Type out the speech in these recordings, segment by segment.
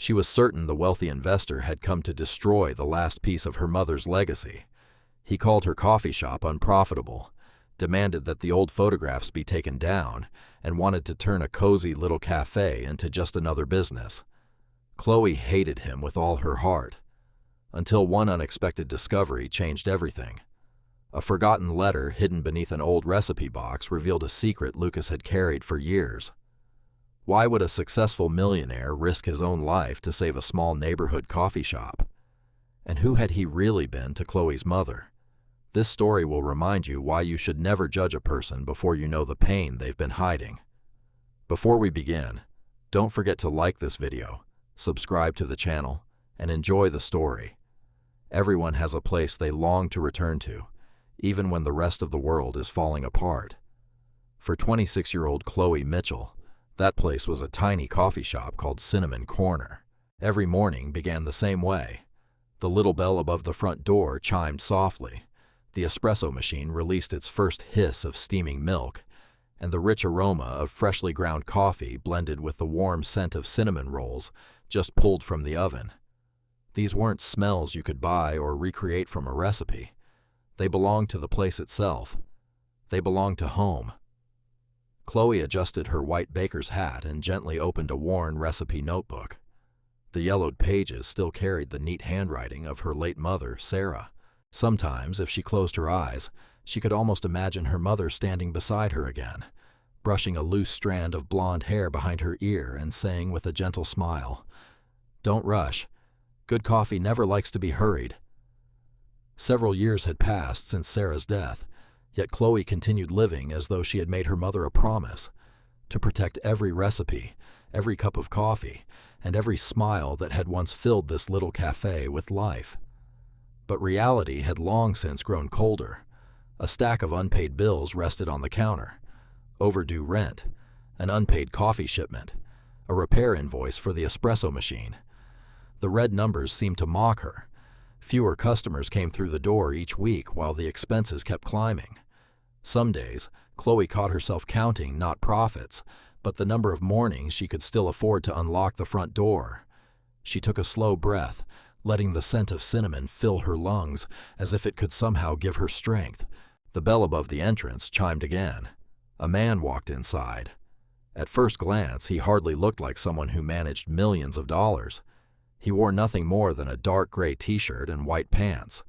She was certain the wealthy investor had come to destroy the last piece of her mother's legacy. He called her coffee shop unprofitable, demanded that the old photographs be taken down, and wanted to turn a cozy little cafe into just another business. Chloe hated him with all her heart, until one unexpected discovery changed everything. A forgotten letter hidden beneath an old recipe box revealed a secret Lucas had carried for years. Why would a successful millionaire risk his own life to save a small neighborhood coffee shop? And who had he really been to Chloe's mother? This story will remind you why you should never judge a person before you know the pain they've been hiding. Before we begin, don't forget to like this video, subscribe to the channel, and enjoy the story. Everyone has a place they long to return to, even when the rest of the world is falling apart. For 26-year-old Chloe Mitchell, that place was a tiny coffee shop called Cinnamon Corner. Every morning began the same way. The little bell above the front door chimed softly. The espresso machine released its first hiss of steaming milk, and the rich aroma of freshly ground coffee blended with the warm scent of cinnamon rolls just pulled from the oven. These weren't smells you could buy or recreate from a recipe. They belonged to the place itself. They belonged to home. Chloe adjusted her white baker's hat and gently opened a worn recipe notebook. The yellowed pages still carried the neat handwriting of her late mother, Sarah. Sometimes, if she closed her eyes, she could almost imagine her mother standing beside her again, brushing a loose strand of blonde hair behind her ear and saying with a gentle smile, "Don't rush. Good coffee never likes to be hurried." Several years had passed since Sarah's death, yet Chloe continued living as though she had made her mother a promise to protect every recipe, every cup of coffee, and every smile that had once filled this little cafe with life. But reality had long since grown colder. A stack of unpaid bills rested on the counter. Overdue rent, an unpaid coffee shipment, a repair invoice for the espresso machine. The red numbers seemed to mock her. Fewer customers came through the door each week while the expenses kept climbing. Some days, Chloe caught herself counting not profits, but the number of mornings she could still afford to unlock the front door. She took a slow breath, letting the scent of cinnamon fill her lungs as if it could somehow give her strength. The bell above the entrance chimed again. A man walked inside. At first glance, he hardly looked like someone who managed millions of dollars. He wore nothing more than a dark gray t-shirt and white pants.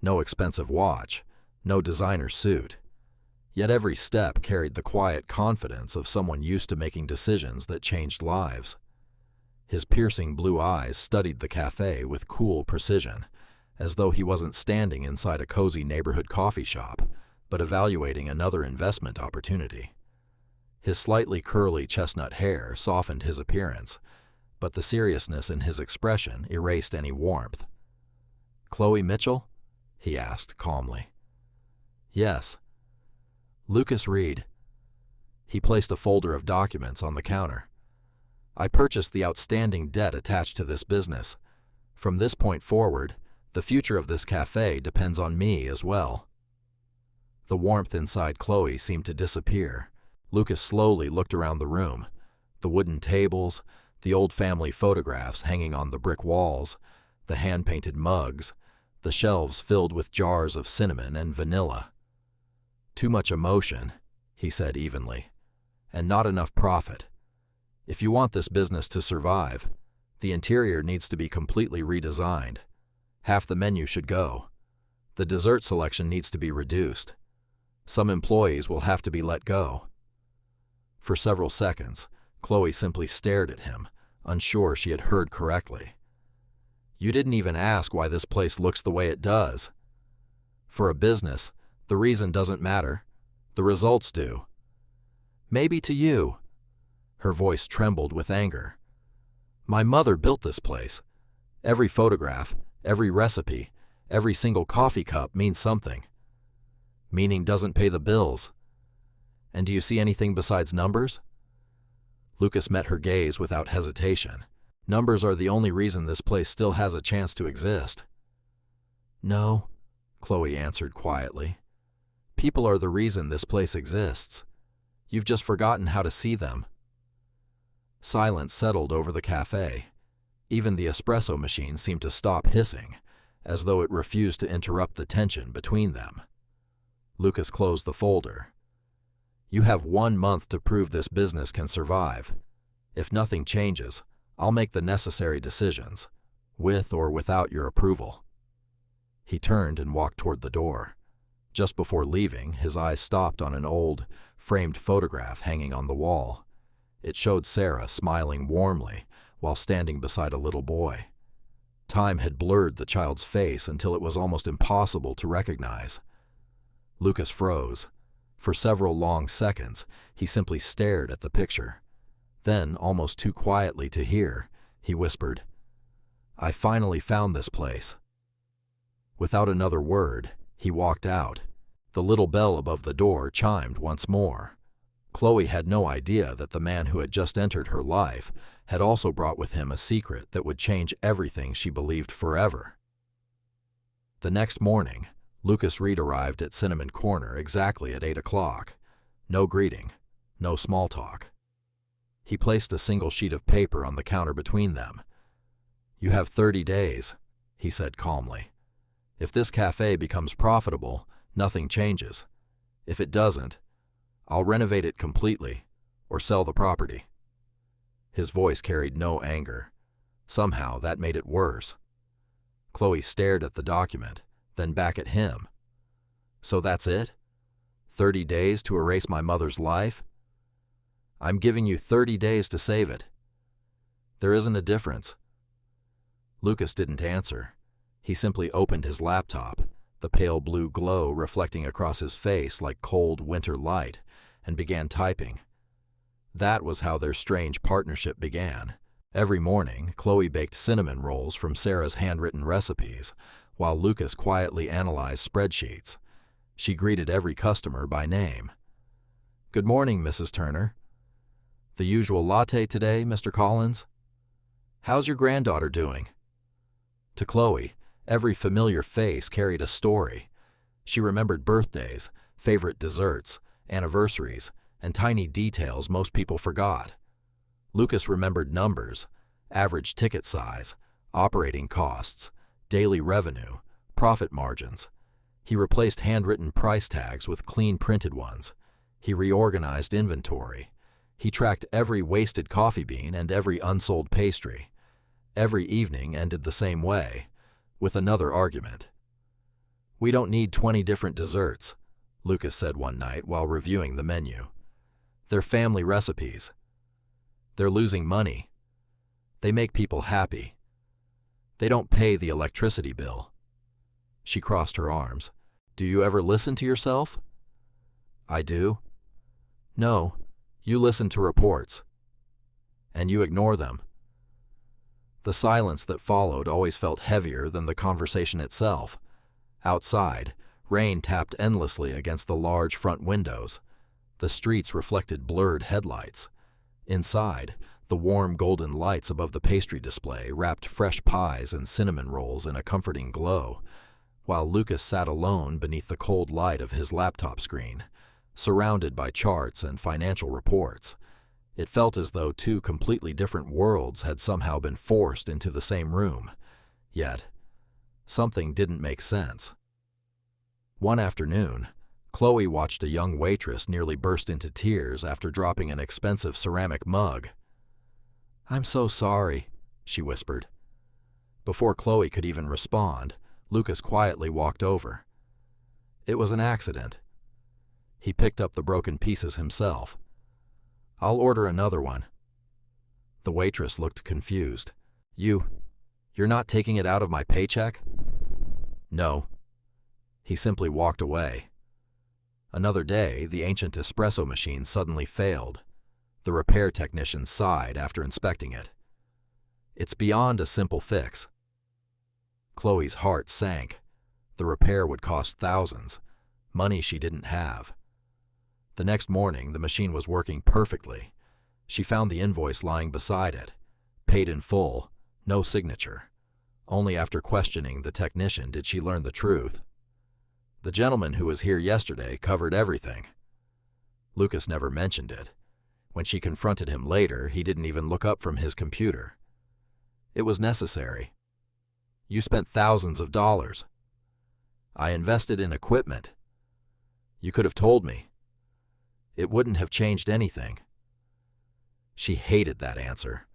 No expensive watch, no designer suit. Yet every step carried the quiet confidence of someone used to making decisions that changed lives. His piercing blue eyes studied the cafe with cool precision, as though he wasn't standing inside a cozy neighborhood coffee shop, but evaluating another investment opportunity. His slightly curly chestnut hair softened his appearance, but the seriousness in his expression erased any warmth. "Chloe Mitchell?" he asked calmly. "Yes." "Lucas Reed." He placed a folder of documents on the counter. "I purchased the outstanding debt attached to this business. From this point forward, the future of this cafe depends on me as well." The warmth inside Chloe seemed to disappear. Lucas slowly looked around the room. The wooden tables, the old family photographs hanging on the brick walls, the hand-painted mugs, the shelves filled with jars of cinnamon and vanilla. "Too much emotion," he said evenly, "and not enough profit. If you want this business to survive, the interior needs to be completely redesigned. Half the menu should go. The dessert selection needs to be reduced. Some employees will have to be let go." For several seconds, Chloe simply stared at him, unsure she had heard correctly. "You didn't even ask why this place looks the way it does. For a business, the reason doesn't matter. The results do." "Maybe to you." Her voice trembled with anger. "My mother built this place. Every photograph, every recipe, every single coffee cup means something. Meaning doesn't pay the bills. And do you see anything besides numbers?" Lucas met her gaze without hesitation. "Numbers are the only reason this place still has a chance to exist." "No," Chloe answered quietly. "People are the reason this place exists. You've just forgotten how to see them." Silence settled over the cafe. Even the espresso machine seemed to stop hissing, as though it refused to interrupt the tension between them. Lucas closed the folder. "You have 1 month to prove this business can survive. If nothing changes, I'll make the necessary decisions, with or without your approval." He turned and walked toward the door. Just before leaving, his eyes stopped on an old, framed photograph hanging on the wall. It showed Sarah smiling warmly while standing beside a little boy. Time had blurred the child's face until it was almost impossible to recognize. Lucas froze. For several long seconds, he simply stared at the picture. Then, almost too quietly to hear, he whispered, "I finally found this place." Without another word, he walked out. The little bell above the door chimed once more. Chloe had no idea that the man who had just entered her life had also brought with him a secret that would change everything she believed forever. The next morning, Lucas Reed arrived at Cinnamon Corner exactly at 8 o'clock. No greeting, no small talk. He placed a single sheet of paper on the counter between them. "You have 30 days, he said calmly. "If this cafe becomes profitable, nothing changes. If it doesn't, I'll renovate it completely or sell the property." His voice carried no anger. Somehow that made it worse. Chloe stared at the document, then back at him. "So that's it? 30 days to erase my mother's life?" "I'm giving you 30 days to save it." "There isn't a difference." Lucas didn't answer. He simply opened his laptop, the pale blue glow reflecting across his face like cold winter light, and began typing. That was how their strange partnership began. Every morning, Chloe baked cinnamon rolls from Sarah's handwritten recipes, while Lucas quietly analyzed spreadsheets. She greeted every customer by name. "Good morning, Mrs. Turner." "The usual latte today, Mr. Collins?" "How's your granddaughter doing?" To Chloe, every familiar face carried a story. She remembered birthdays, favorite desserts, anniversaries, and tiny details most people forgot. Lucas remembered numbers, average ticket size, operating costs, daily revenue, profit margins. He replaced handwritten price tags with clean printed ones. He reorganized inventory. He tracked every wasted coffee bean and every unsold pastry. Every evening ended the same way, with another argument. "We don't need 20 different desserts," Lucas said one night while reviewing the menu. "They're family recipes. They're losing money. They make people happy. They don't pay the electricity bill." She crossed her arms. "Do you ever listen to yourself?" "I do." "No, you listen to reports. And you ignore them." The silence that followed always felt heavier than the conversation itself. Outside, rain tapped endlessly against the large front windows. The streets reflected blurred headlights. Inside, the warm golden lights above the pastry display wrapped fresh pies and cinnamon rolls in a comforting glow, while Lucas sat alone beneath the cold light of his laptop screen, surrounded by charts and financial reports. It felt as though two completely different worlds had somehow been forced into the same room. Yet, something didn't make sense. One afternoon, Chloe watched a young waitress nearly burst into tears after dropping an expensive ceramic mug. "I'm so sorry," she whispered. Before Chloe could even respond, Lucas quietly walked over. "It was an accident." He picked up the broken pieces himself. "I'll order another one." The waitress looked confused. You're not taking it out of my paycheck?" "No." He simply walked away. Another day, the ancient espresso machine suddenly failed. The repair technician sighed after inspecting it. "It's beyond a simple fix." Chloe's heart sank. The repair would cost thousands, money she didn't have. The next morning, the machine was working perfectly. She found the invoice lying beside it, paid in full, no signature. Only after questioning the technician did she learn the truth. "The gentleman who was here yesterday covered everything." Lucas never mentioned it. When she confronted him later, he didn't even look up from his computer. It was necessary. You spent thousands of dollars. I invested in equipment. You could have told me. It wouldn't have changed anything. She hated that answer,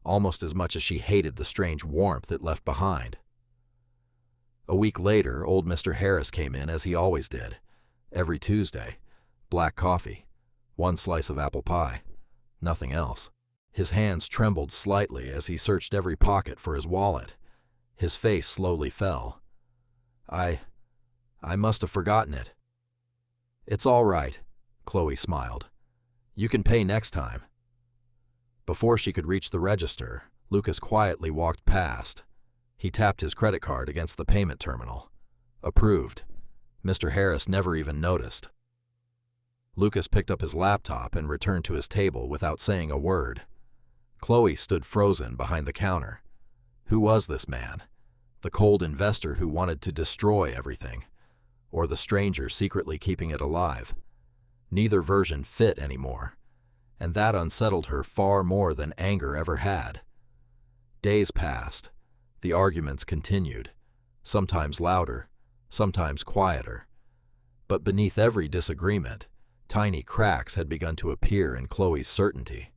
almost as much as she hated the strange warmth it left behind. A week later, old Mr. Harris came in as he always did, every Tuesday. Black coffee, one slice of apple pie, nothing else. His hands trembled slightly as he searched every pocket for his wallet. His face slowly fell. I must have forgotten it. It's all right, Chloe smiled. You can pay next time. Before she could reach the register, Lucas quietly walked past. He tapped his credit card against the payment terminal. Approved. Mr. Harris never even noticed. Lucas picked up his laptop and returned to his table without saying a word. Chloe stood frozen behind the counter. Who was this man? The cold investor who wanted to destroy everything, or the stranger secretly keeping it alive? Neither version fit anymore, and that unsettled her far more than anger ever had. Days passed. The arguments continued, sometimes louder, sometimes quieter. But beneath every disagreement, tiny cracks had begun to appear in Chloe's certainty.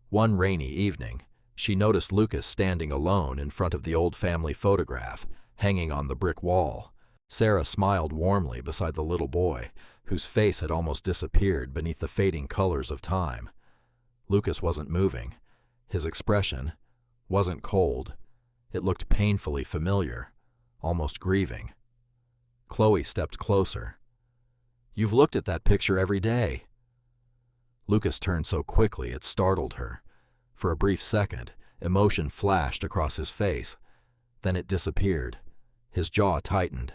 One rainy evening, she noticed Lucas standing alone in front of the old family photograph, hanging on the brick wall. Sarah smiled warmly beside the little boy, whose face had almost disappeared beneath the fading colors of time. Lucas wasn't moving. His expression wasn't cold. It looked painfully familiar, almost grieving. Chloe stepped closer. You've looked at that picture every day. Lucas turned so quickly it startled her. For a brief second, emotion flashed across his face. Then it disappeared. His jaw tightened.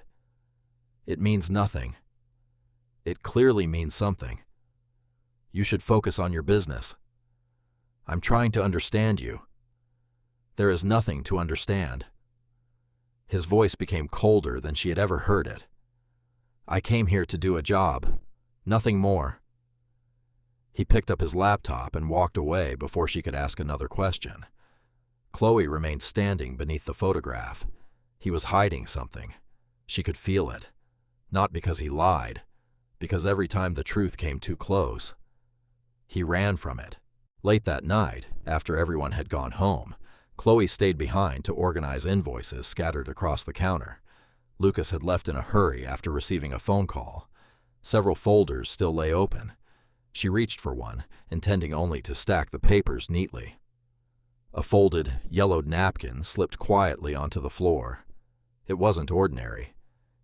It means nothing. It clearly means something. You should focus on your business. I'm trying to understand you. There is nothing to understand. His voice became colder than she had ever heard it. I came here to do a job, nothing more. He picked up his laptop and walked away before she could ask another question. Chloe remained standing beneath the photograph. He was hiding something. She could feel it. Not because he lied, because every time the truth came too close, he ran from it. Late that night, after everyone had gone home, Chloe stayed behind to organize invoices scattered across the counter. Lucas had left in a hurry after receiving a phone call. Several folders still lay open. She reached for one, intending only to stack the papers neatly. A folded, yellowed napkin slipped quietly onto the floor. It wasn't ordinary.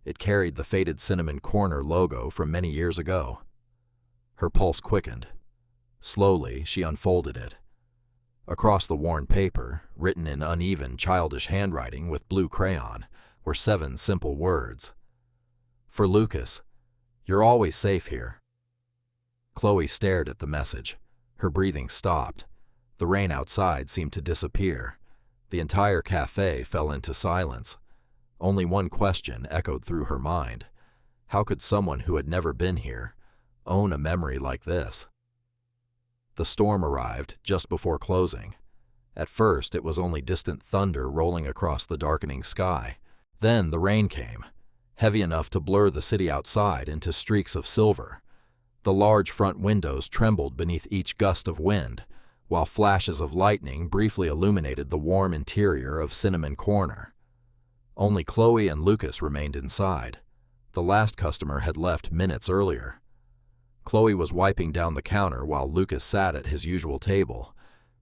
It carried the faded Cinnamon Corner logo from many years ago. Her pulse quickened. Slowly, she unfolded it. Across the worn paper, written in uneven, childish handwriting with blue crayon, were 7 simple words. For Lucas, you're always safe here. Chloe stared at the message. Her breathing stopped. The rain outside seemed to disappear. The entire cafe fell into silence. Only one question echoed through her mind. How could someone who had never been here own a memory like this? The storm arrived just before closing. At first, it was only distant thunder rolling across the darkening sky. Then the rain came, heavy enough to blur the city outside into streaks of silver. The large front windows trembled beneath each gust of wind, while flashes of lightning briefly illuminated the warm interior of Cinnamon Corner. Only Chloe and Lucas remained inside. The last customer had left minutes earlier. Chloe was wiping down the counter while Lucas sat at his usual table,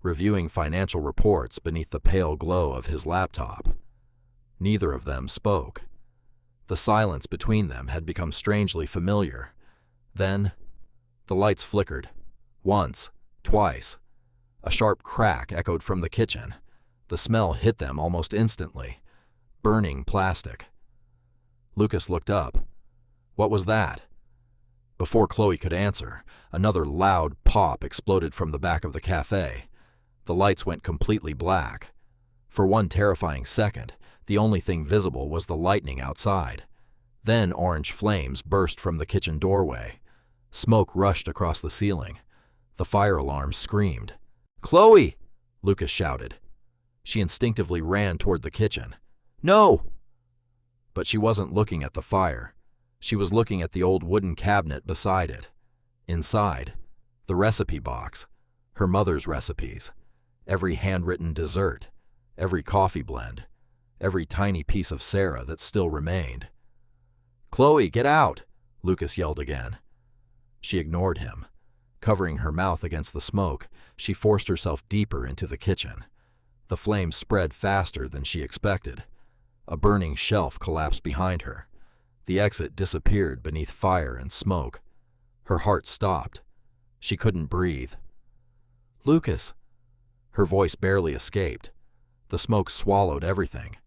reviewing financial reports beneath the pale glow of his laptop. Neither of them spoke. The silence between them had become strangely familiar. Then, the lights flickered. Once, twice. A sharp crack echoed from the kitchen. The smell hit them almost instantly. Burning plastic. Lucas looked up. What was that? Before Chloe could answer, another loud pop exploded from the back of the cafe. The lights went completely black. For one terrifying second, the only thing visible was the lightning outside. Then orange flames burst from the kitchen doorway. Smoke rushed across the ceiling. The fire alarm screamed. "Chloe!" Lucas shouted. She instinctively ran toward the kitchen. "No!" But she wasn't looking at the fire. She was looking at the old wooden cabinet beside it. Inside, the recipe box, her mother's recipes, every handwritten dessert, every coffee blend, every tiny piece of Sarah that still remained. "Chloe, get out!" Lucas yelled again. She ignored him. Covering her mouth against the smoke, she forced herself deeper into the kitchen. The flames spread faster than she expected. A burning shelf collapsed behind her. The exit disappeared beneath fire and smoke. Her heart stopped. She couldn't breathe. "Lucas!" Her voice barely escaped. The smoke swallowed everything.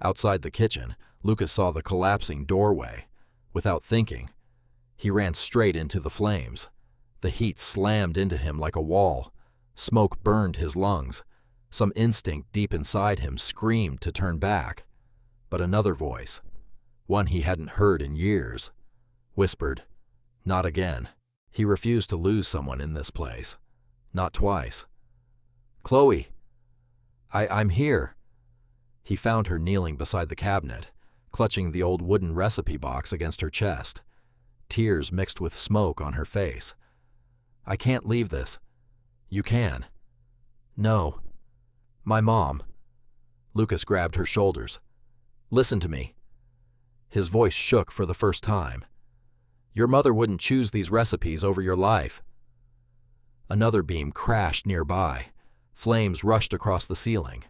Outside the kitchen, Lucas saw the collapsing doorway. Without thinking, he ran straight into the flames. The heat slammed into him like a wall. Smoke burned his lungs. Some instinct deep inside him screamed to turn back. But another voice, one he hadn't heard in years, whispered, "Not again." He refused to lose someone in this place. Not twice. "Chloe, I'm here." He found her kneeling beside the cabinet, clutching the old wooden recipe box against her chest. Tears mixed with smoke on her face. "I can't leave this." "You can." "No. My mom." Lucas grabbed her shoulders. "Listen to me." His voice shook for the first time. "Your mother wouldn't choose these recipes over your life." Another beam crashed nearby. Flames rushed across the ceiling.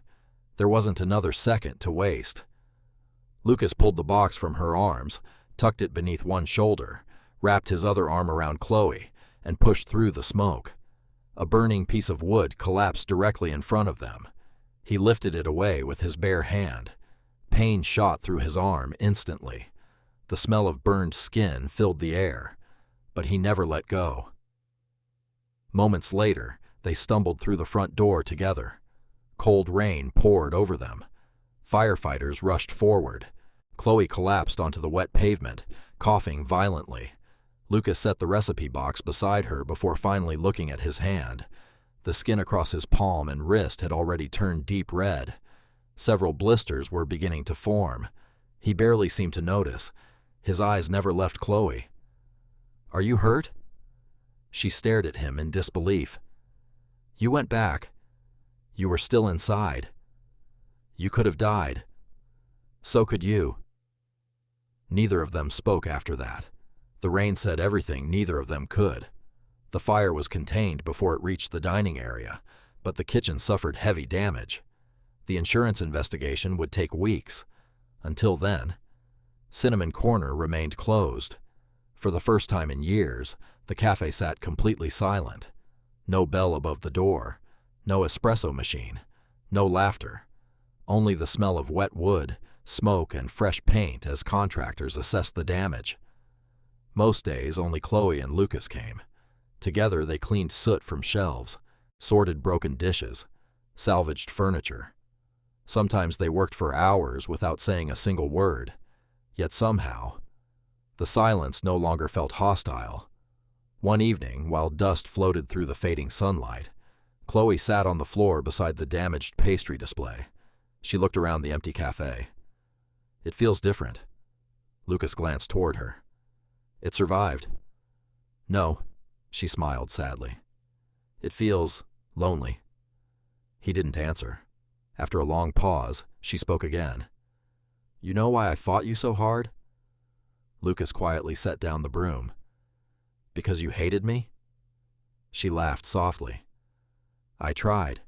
There wasn't another second to waste. Lucas pulled the box from her arms, tucked it beneath one shoulder, wrapped his other arm around Chloe, and pushed through the smoke. A burning piece of wood collapsed directly in front of them. He lifted it away with his bare hand. Pain shot through his arm instantly. The smell of burned skin filled the air, but he never let go. Moments later, they stumbled through the front door together. Cold rain poured over them. Firefighters rushed forward. Chloe collapsed onto the wet pavement, coughing violently. Lucas set the recipe box beside her before finally looking at his hand. The skin across his palm and wrist had already turned deep red. Several blisters were beginning to form. He barely seemed to notice. His eyes never left Chloe. "Are you hurt?" She stared at him in disbelief. "You went back. You were still inside. You could have died. So could you." Neither of them spoke after that. The rain said everything neither of them could. The fire was contained before it reached the dining area, but the kitchen suffered heavy damage. The insurance investigation would take weeks. Until then, Cinnamon Corner remained closed. For the first time in years, the cafe sat completely silent. No bell above the door, no espresso machine, no laughter. Only the smell of wet wood, smoke, and fresh paint as contractors assessed the damage. Most days, only Chloe and Lucas came. Together, they cleaned soot from shelves, sorted broken dishes, salvaged furniture. Sometimes they worked for hours without saying a single word. Yet somehow, the silence no longer felt hostile. One evening, while dust floated through the fading sunlight, Chloe sat on the floor beside the damaged pastry display. She looked around the empty cafe. "It feels different." Lucas glanced toward her. "It survived." "No," she smiled sadly. "It feels lonely." He didn't answer. After a long pause, she spoke again. "You know why I fought you so hard?" Lucas quietly set down the broom. "Because you hated me?" She laughed softly. "I tried."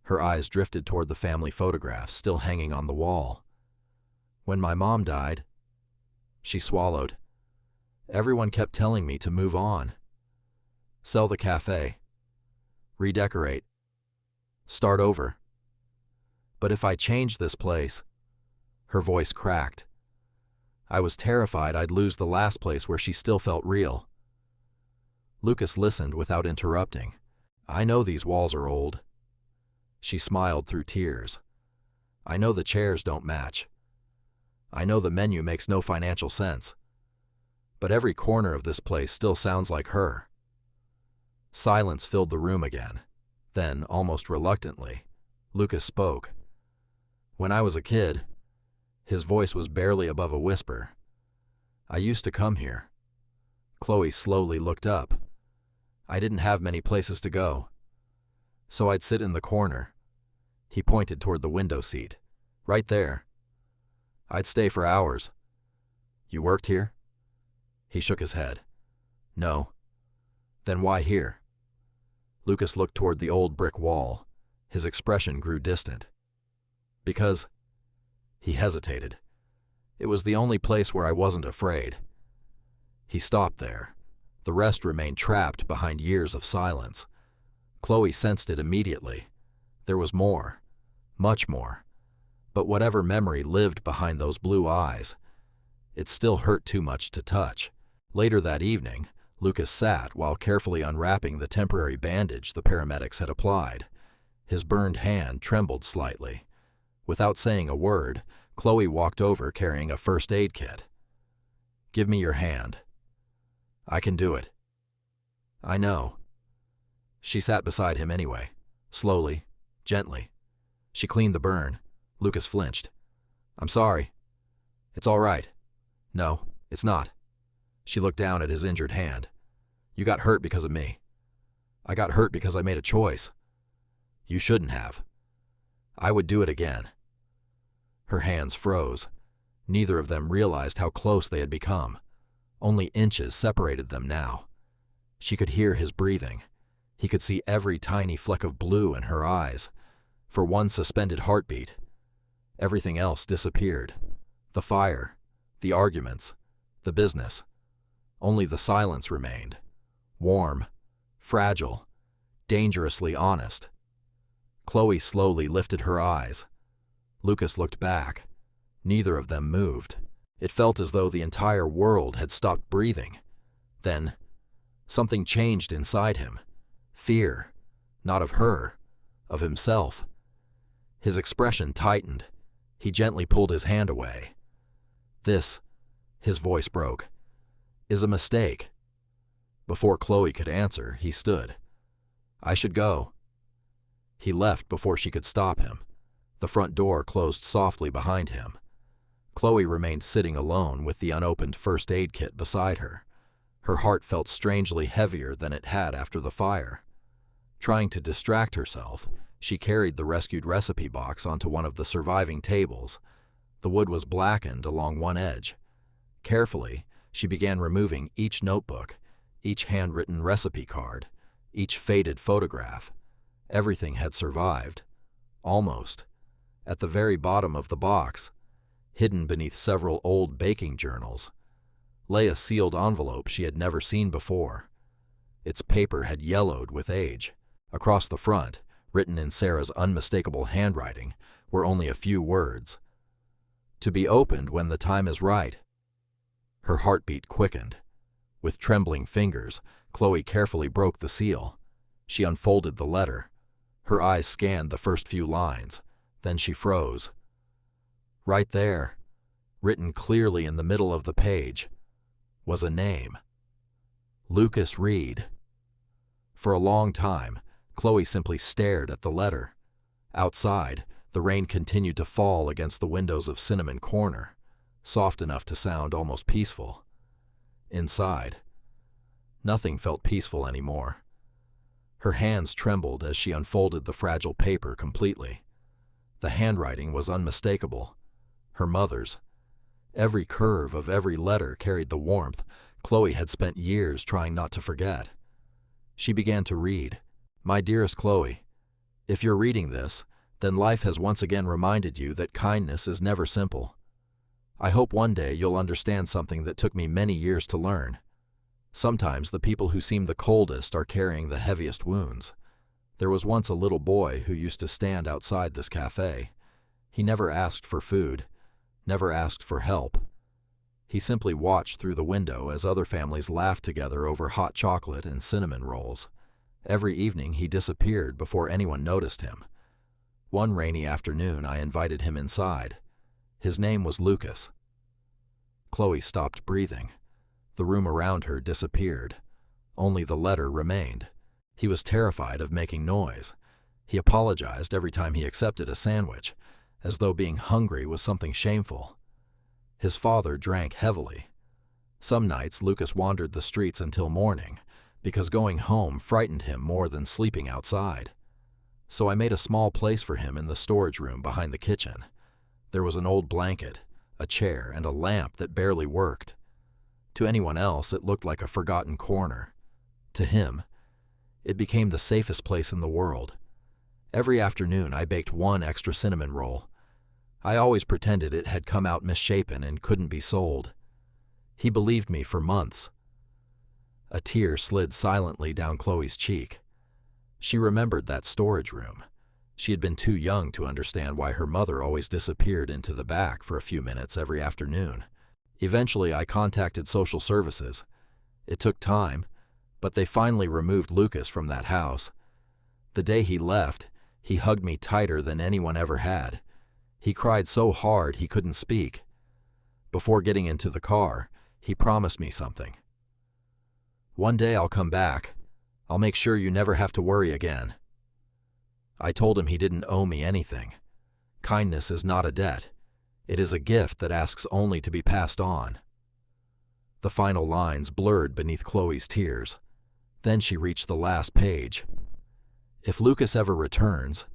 Her eyes drifted toward the family photograph still hanging on the wall. "When my mom died," she swallowed, "everyone kept telling me to move on. Sell the cafe. Redecorate. Start over. But if I changed this place," her voice cracked. "I was terrified I'd lose the last place where she still felt real." Lucas listened without interrupting. "I know these walls are old." She smiled through tears. "I know the chairs don't match. I know the menu makes no financial sense. But every corner of this place still sounds like her." Silence filled the room again. Then, almost reluctantly, Lucas spoke. "When I was a kid," his voice was barely above a whisper, "I used to come here." Chloe slowly looked up. "I didn't have many places to go, so I'd sit in the corner." He pointed toward the window seat. "Right there. I'd stay for hours." "You worked here?" He shook his head. "No." "Then why here?" Lucas looked toward the old brick wall. His expression grew distant. "Because—" He hesitated. "It was the only place where I wasn't afraid." He stopped there. The rest remained trapped behind years of silence. Chloe sensed it immediately. There was more, much more. But whatever memory lived behind those blue eyes, it still hurt too much to touch. Later that evening, Lucas sat while carefully unwrapping the temporary bandage the paramedics had applied. His burned hand trembled slightly. Without saying a word, Chloe walked over carrying a first aid kit. "Give me your hand." "I can do it." "I know." She sat beside him anyway, slowly, gently. She cleaned the burn. Lucas flinched. "I'm sorry." "It's all right." "No, it's not." She looked down at his injured hand. "You got hurt because of me." "I got hurt because I made a choice." "You shouldn't have." "I would do it again." Her hands froze. Neither of them realized how close they had become. Only inches separated them now. She could hear his breathing. He could see every tiny fleck of blue in her eyes. For one suspended heartbeat, everything else disappeared. The fire, the arguments, the business. Only the silence remained. Warm, fragile, dangerously honest. Chloe slowly lifted her eyes. Lucas looked back. Neither of them moved. It felt as though the entire world had stopped breathing. Then, something changed inside him. Fear, not of her, of himself. His expression tightened. He gently pulled his hand away. "This," his voice broke, "is a mistake." Before Chloe could answer, he stood. "I should go." He left before she could stop him. The front door closed softly behind him. Chloe remained sitting alone with the unopened first aid kit beside her. Her heart felt strangely heavier than it had after the fire. Trying to distract herself, she carried the rescued recipe box onto one of the surviving tables. The wood was blackened along one edge. Carefully, she began removing each notebook, each handwritten recipe card, each faded photograph. Everything had survived. Almost. At the very bottom of the box, hidden beneath several old baking journals, lay a sealed envelope she had never seen before. Its paper had yellowed with age. Across the front, written in Sarah's unmistakable handwriting, were only a few words. "To be opened when the time is right." Her heartbeat quickened. With trembling fingers, Chloe carefully broke the seal. She unfolded the letter. Her eyes scanned the first few lines. Then she froze. Right there, written clearly in the middle of the page, was a name. Lucas Reed. For a long time, Chloe simply stared at the letter. Outside, the rain continued to fall against the windows of Cinnamon Corner, soft enough to sound almost peaceful. Inside, nothing felt peaceful anymore. Her hands trembled as she unfolded the fragile paper completely. The handwriting was unmistakable. Her mother's. Every curve of every letter carried the warmth Chloe had spent years trying not to forget. She began to read. "My dearest Chloe, if you're reading this, then life has once again reminded you that kindness is never simple. I hope one day you'll understand something that took me many years to learn. Sometimes the people who seem the coldest are carrying the heaviest wounds. There was once a little boy who used to stand outside this cafe. He never asked for food, never asked for help. He simply watched through the window as other families laughed together over hot chocolate and cinnamon rolls. Every evening he disappeared before anyone noticed him. One rainy afternoon I invited him inside. His name was Lucas." Chloe stopped breathing. The room around her disappeared. Only the letter remained. He was terrified of making noise. He apologized every time he accepted a sandwich, as though being hungry was something shameful. His father drank heavily. Some nights Lucas wandered the streets until morning, because going home frightened him more than sleeping outside. So I made a small place for him in the storage room behind the kitchen. There was an old blanket, a chair, and a lamp that barely worked. To anyone else, it looked like a forgotten corner. To him, it became the safest place in the world. Every afternoon, I baked one extra cinnamon roll. I always pretended it had come out misshapen and couldn't be sold. He believed me for months. A tear slid silently down Chloe's cheek. She remembered that storage room. She had been too young to understand why her mother always disappeared into the back for a few minutes every afternoon. Eventually, I contacted social services. It took time, but they finally removed Lucas from that house. The day he left, he hugged me tighter than anyone ever had. He cried so hard he couldn't speak. Before getting into the car, he promised me something. "One day I'll come back. I'll make sure you never have to worry again." I told him he didn't owe me anything. Kindness is not a debt. It is a gift that asks only to be passed on. The final lines blurred beneath Chloe's tears. Then she reached the last page. "If Lucas ever returns,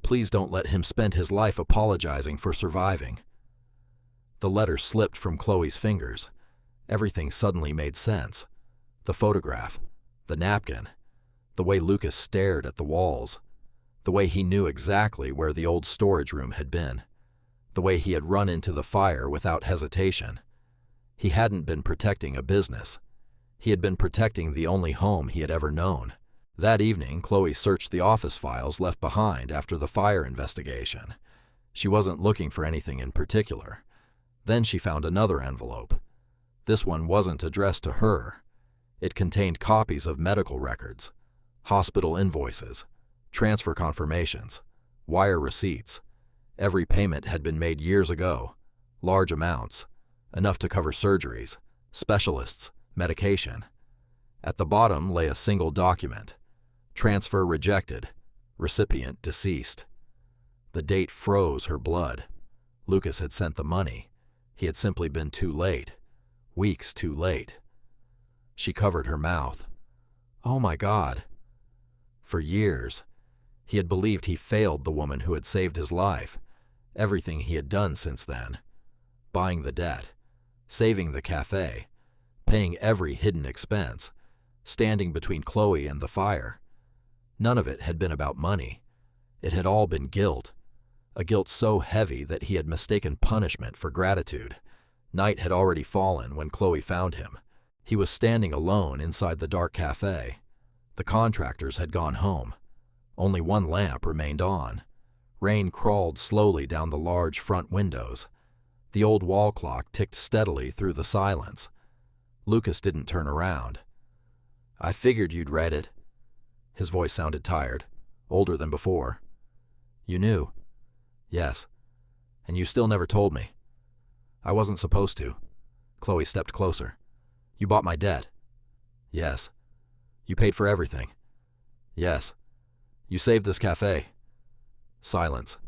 please don't let him spend his life apologizing for surviving." The letter slipped from Chloe's fingers. Everything suddenly made sense. The photograph, the napkin, the way Lucas stared at the walls, the way he knew exactly where the old storage room had been, the way he had run into the fire without hesitation. He hadn't been protecting a business. He had been protecting the only home he had ever known. That evening, Chloe searched the office files left behind after the fire investigation. She wasn't looking for anything in particular. Then she found another envelope. This one wasn't addressed to her. It contained copies of medical records, hospital invoices, transfer confirmations, wire receipts. Every payment had been made years ago, large amounts, enough to cover surgeries, specialists, medication. At the bottom lay a single document: transfer rejected, recipient deceased. The date froze her blood. Lucas had sent the money. He had simply been too late. Weeks too late. She covered her mouth. Oh my God. For years, he had believed he failed the woman who had saved his life. Everything he had done since then. Buying the debt, saving the cafe, paying every hidden expense, standing between Chloe and the fire. None of it had been about money. It had all been guilt. A guilt so heavy that he had mistaken punishment for gratitude. Night had already fallen when Chloe found him. He was standing alone inside the dark cafe. The contractors had gone home. Only one lamp remained on. Rain crawled slowly down the large front windows. The old wall clock ticked steadily through the silence. Lucas didn't turn around. "I figured you'd read it." His voice sounded tired, older than before. "You knew?" "Yes. And you still never told me." "I wasn't supposed to." Chloe stepped closer. "You bought my debt." "Yes." "You paid for everything." "Yes." "You saved this cafe." Silence.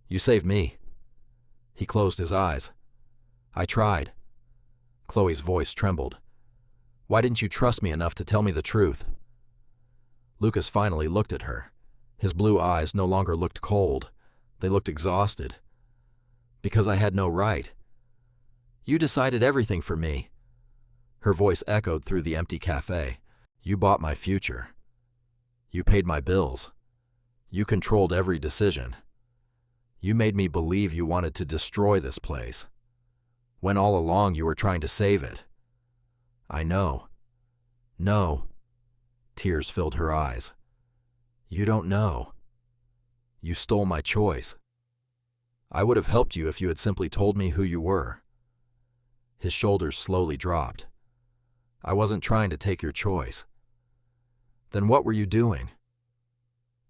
"You saved me." He closed his eyes. "I tried." Chloe's voice trembled. "Why didn't you trust me enough to tell me the truth?" Lucas finally looked at her. His blue eyes no longer looked cold. They looked exhausted. "Because I had no right. You decided everything for me." Her voice echoed through the empty cafe. "You bought my future. You paid my bills. You controlled every decision. You made me believe you wanted to destroy this place, when all along you were trying to save it. I know." "No." Tears filled her eyes. "You don't know. You stole my choice. I would have helped you if you had simply told me who you were." His shoulders slowly dropped. "I wasn't trying to take your choice." "Then what were you doing?"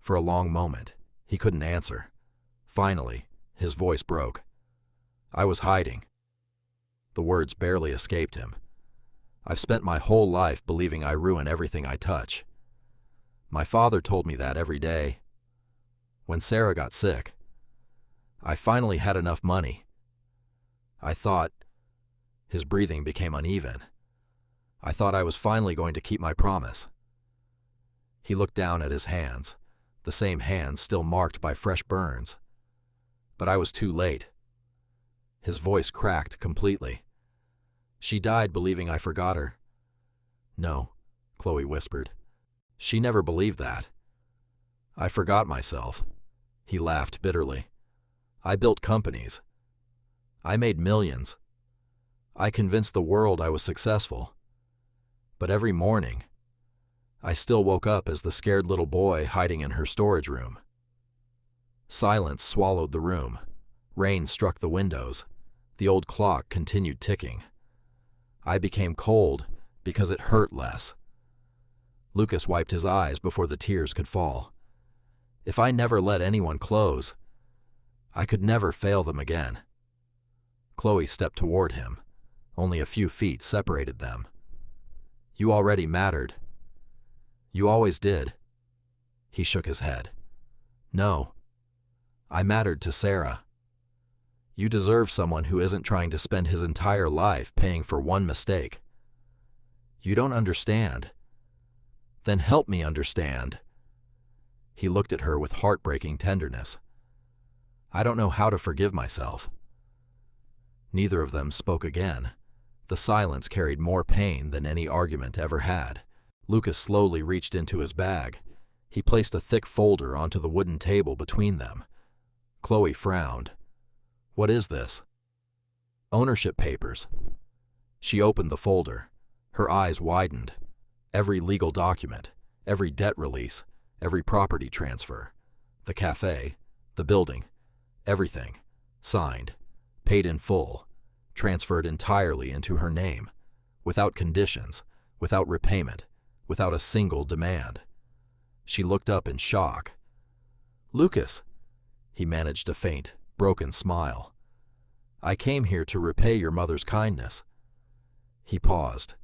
For a long moment, he couldn't answer. Finally, his voice broke. "I was hiding." The words barely escaped him. "I've spent my whole life believing I ruin everything I touch. My father told me that every day. When Sarah got sick, I finally had enough money. I thought, his breathing became uneven. I thought I was finally going to keep my promise. He looked down at his hands, the same hands still marked by fresh burns. But I was too late. His voice cracked completely. She died believing I forgot her. No, Chloe whispered. She never believed that. I forgot myself. He laughed bitterly. I built companies. I made millions. I convinced the world I was successful. But every morning, I still woke up as the scared little boy hiding in her storage room. Silence swallowed the room. Rain struck the windows. The old clock continued ticking. I became cold because it hurt less. Lucas wiped his eyes before the tears could fall. If I never let anyone close, I could never fail them again. Chloe stepped toward him. Only a few feet separated them. You already mattered. You always did. He shook his head. No. I mattered to Sarah. You deserve someone who isn't trying to spend his entire life paying for one mistake. You don't understand. Then help me understand. He looked at her with heartbreaking tenderness. I don't know how to forgive myself. Neither of them spoke again. The silence carried more pain than any argument ever had. Lucas slowly reached into his bag. He placed a thick folder onto the wooden table between them. Chloe frowned. What is this? Ownership papers. She opened the folder. Her eyes widened. Every legal document, every debt release, every property transfer, the cafe, the building, everything, signed, paid in full, transferred entirely into her name, without conditions, without repayment, without a single demand. She looked up in shock. Lucas, he managed a faint, broken smile. I came here to repay your mother's kindness. He paused,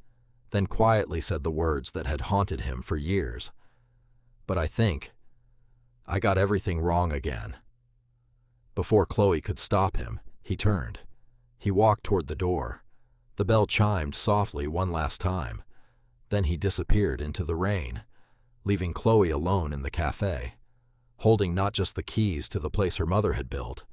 then quietly said the words that had haunted him for years. But I think I got everything wrong again. Before Chloe could stop him, he turned. He walked toward the door. The bell chimed softly one last time. Then he disappeared into the rain, leaving Chloe alone in the cafe, holding not just the keys to the place her mother had built,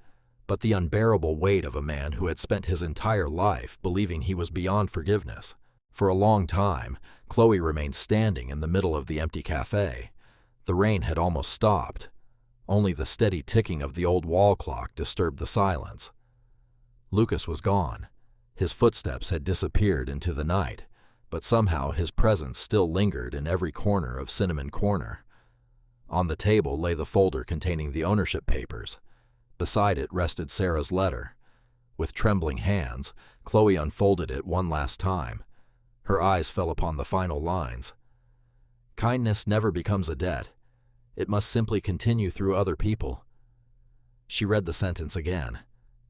but the unbearable weight of a man who had spent his entire life believing he was beyond forgiveness. For a long time, Chloe remained standing in the middle of the empty cafe. The rain had almost stopped. Only the steady ticking of the old wall clock disturbed the silence. Lucas was gone. His footsteps had disappeared into the night, but somehow his presence still lingered in every corner of Cinnamon Corner. On the table lay the folder containing the ownership papers. Beside it rested Sarah's letter. With trembling hands, Chloe unfolded it one last time. Her eyes fell upon the final lines. Kindness never becomes a debt. It must simply continue through other people. She read the sentence again,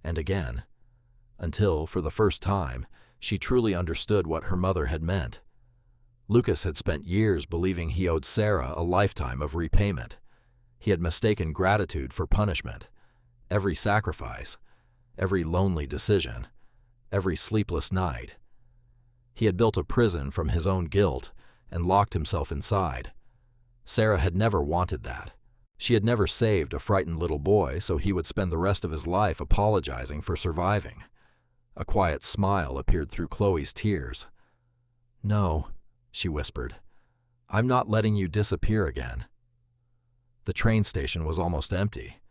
and again, until, for the first time, she truly understood what her mother had meant. Lucas had spent years believing he owed Sarah a lifetime of repayment. He had mistaken gratitude for punishment. Every sacrifice, every lonely decision, every sleepless night. He had built a prison from his own guilt and locked himself inside. Sarah had never wanted that. She had never saved a frightened little boy so he would spend the rest of his life apologizing for surviving. A quiet smile appeared through Chloe's tears. No, she whispered. I'm not letting you disappear again. The train station was almost empty.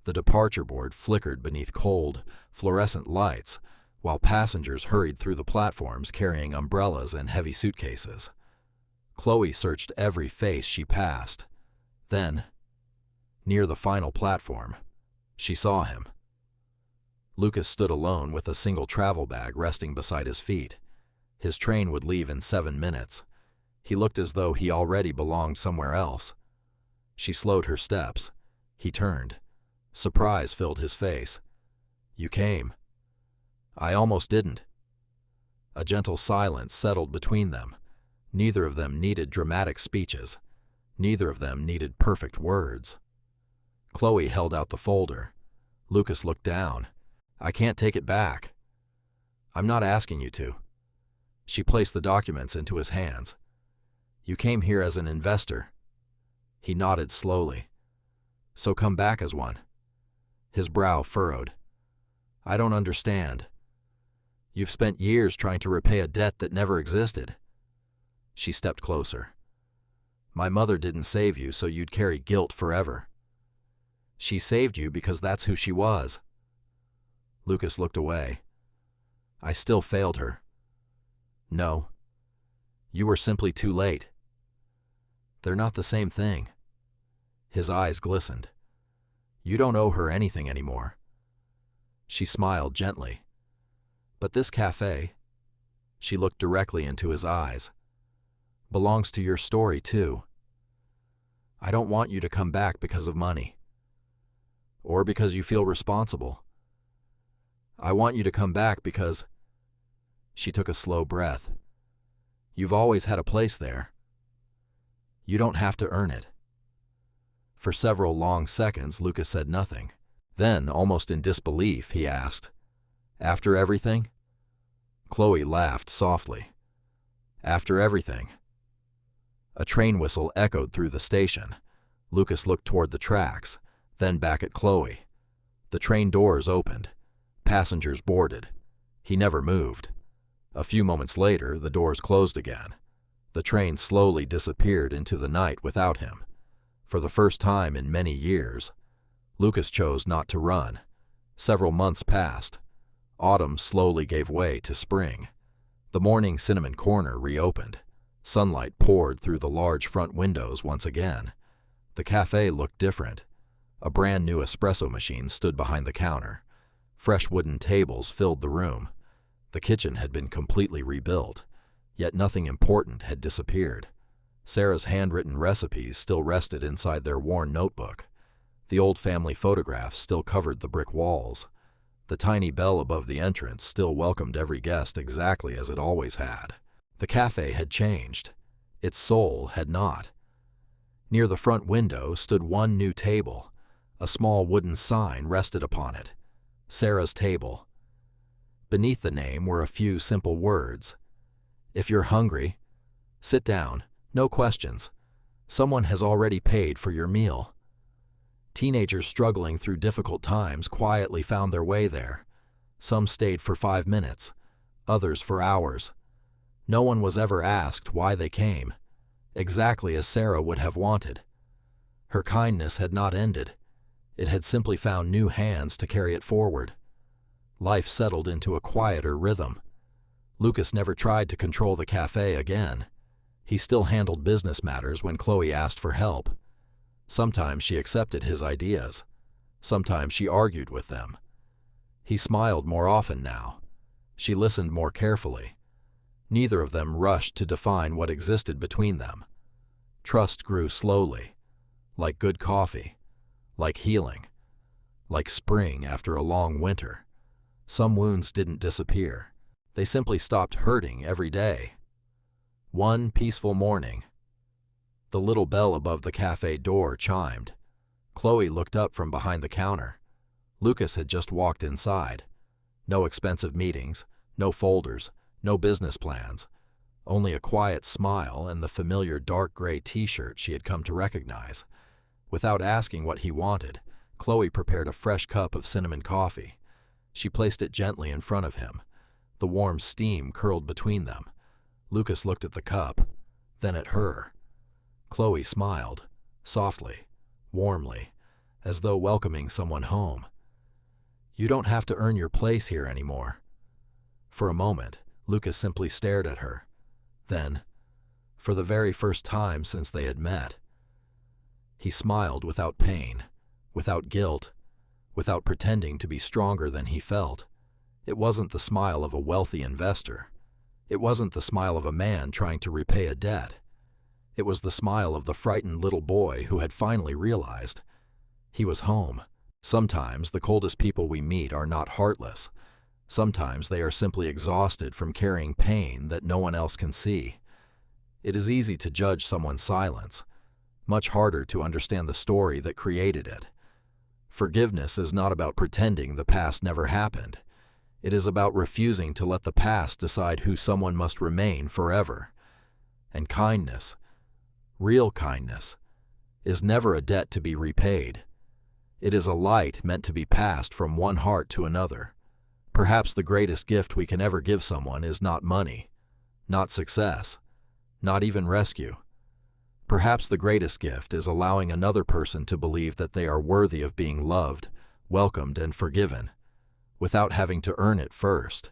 The departure board flickered beneath cold, fluorescent lights, while passengers hurried through the platforms carrying umbrellas and heavy suitcases. Chloe searched every face she passed. Then, near the final platform, she saw him. Lucas stood alone with a single travel bag resting beside his feet. His train would leave in 7 minutes. He looked as though he already belonged somewhere else. She slowed her steps. He turned. Surprise filled his face. You came. I almost didn't. A gentle silence settled between them. Neither of them needed dramatic speeches. Neither of them needed perfect words. Chloe held out the folder. Lucas looked down. I can't take it back. I'm not asking you to. She placed the documents into his hands. You came here as an investor. He nodded slowly. So come back as one. His brow furrowed. I don't understand. You've spent years trying to repay a debt that never existed. She stepped closer. My mother didn't save you so you'd carry guilt forever. She saved you because that's who she was. Lucas looked away. I still failed her. No. You were simply too late. They're not the same thing. His eyes glistened. You don't owe her anything anymore. She smiled gently. But this cafe, she looked directly into his eyes, belongs to your story too. I don't want you to come back because of money. Or because you feel responsible. I want you to come back because... She took a slow breath. You've always had a place there. You don't have to earn it. For several long seconds, Lucas said nothing. Then, almost in disbelief, he asked, After everything? Chloe laughed softly. After everything. A train whistle echoed through the station. Lucas looked toward the tracks, then back at Chloe. The train doors opened. Passengers boarded. He never moved. A few moments later, the doors closed again. The train slowly disappeared into the night without him. For the first time in many years, Lucas chose not to run. Several months passed. Autumn slowly gave way to spring. The morning Cinnamon Corner reopened. Sunlight poured through the large front windows once again. The cafe looked different. A brand new espresso machine stood behind the counter. Fresh wooden tables filled the room. The kitchen had been completely rebuilt, yet nothing important had disappeared. Sarah's handwritten recipes still rested inside their worn notebook. The old family photographs still covered the brick walls. The tiny bell above the entrance still welcomed every guest exactly as it always had. The cafe had changed. Its soul had not. Near the front window stood one new table. A small wooden sign rested upon it. Sarah's table. Beneath the name were a few simple words. If you're hungry, sit down, no questions. Someone has already paid for your meal. Teenagers struggling through difficult times quietly found their way there. Some stayed for 5 minutes, others for hours. No one was ever asked why they came, exactly as Sarah would have wanted. Her kindness had not ended. It had simply found new hands to carry it forward. Life settled into a quieter rhythm. Lucas never tried to control the cafe again. He still handled business matters when Chloe asked for help. Sometimes she accepted his ideas. Sometimes she argued with them. He smiled more often now. She listened more carefully. Neither of them rushed to define what existed between them. Trust grew slowly, like good coffee, like healing, like spring after a long winter. Some wounds didn't disappear. They simply stopped hurting every day. One peaceful morning, the little bell above the cafe door chimed. Chloe looked up from behind the counter. Lucas had just walked inside. No expensive meetings, no folders, no business plans. Only a quiet smile and the familiar dark gray t-shirt she had come to recognize. Without asking what he wanted, Chloe prepared a fresh cup of cinnamon coffee. She placed it gently in front of him. The warm steam curled between them. Lucas looked at the cup, then at her. Chloe smiled, softly, warmly, as though welcoming someone home. You don't have to earn your place here anymore. For a moment, Lucas simply stared at her. Then, for the very first time since they had met, he smiled without pain, without guilt, without pretending to be stronger than he felt. It wasn't the smile of a wealthy investor. It wasn't the smile of a man trying to repay a debt. It was the smile of the frightened little boy who had finally realized he was home. Sometimes the coldest people we meet are not heartless. Sometimes they are simply exhausted from carrying pain that no one else can see. It is easy to judge someone's silence, much harder to understand the story that created it. Forgiveness is not about pretending the past never happened. It is about refusing to let the past decide who someone must remain forever. And kindness, real kindness, is never a debt to be repaid. It is a light meant to be passed from one heart to another. Perhaps the greatest gift we can ever give someone is not money, not success, not even rescue. Perhaps the greatest gift is allowing another person to believe that they are worthy of being loved, welcomed, and forgiven, without having to earn it first.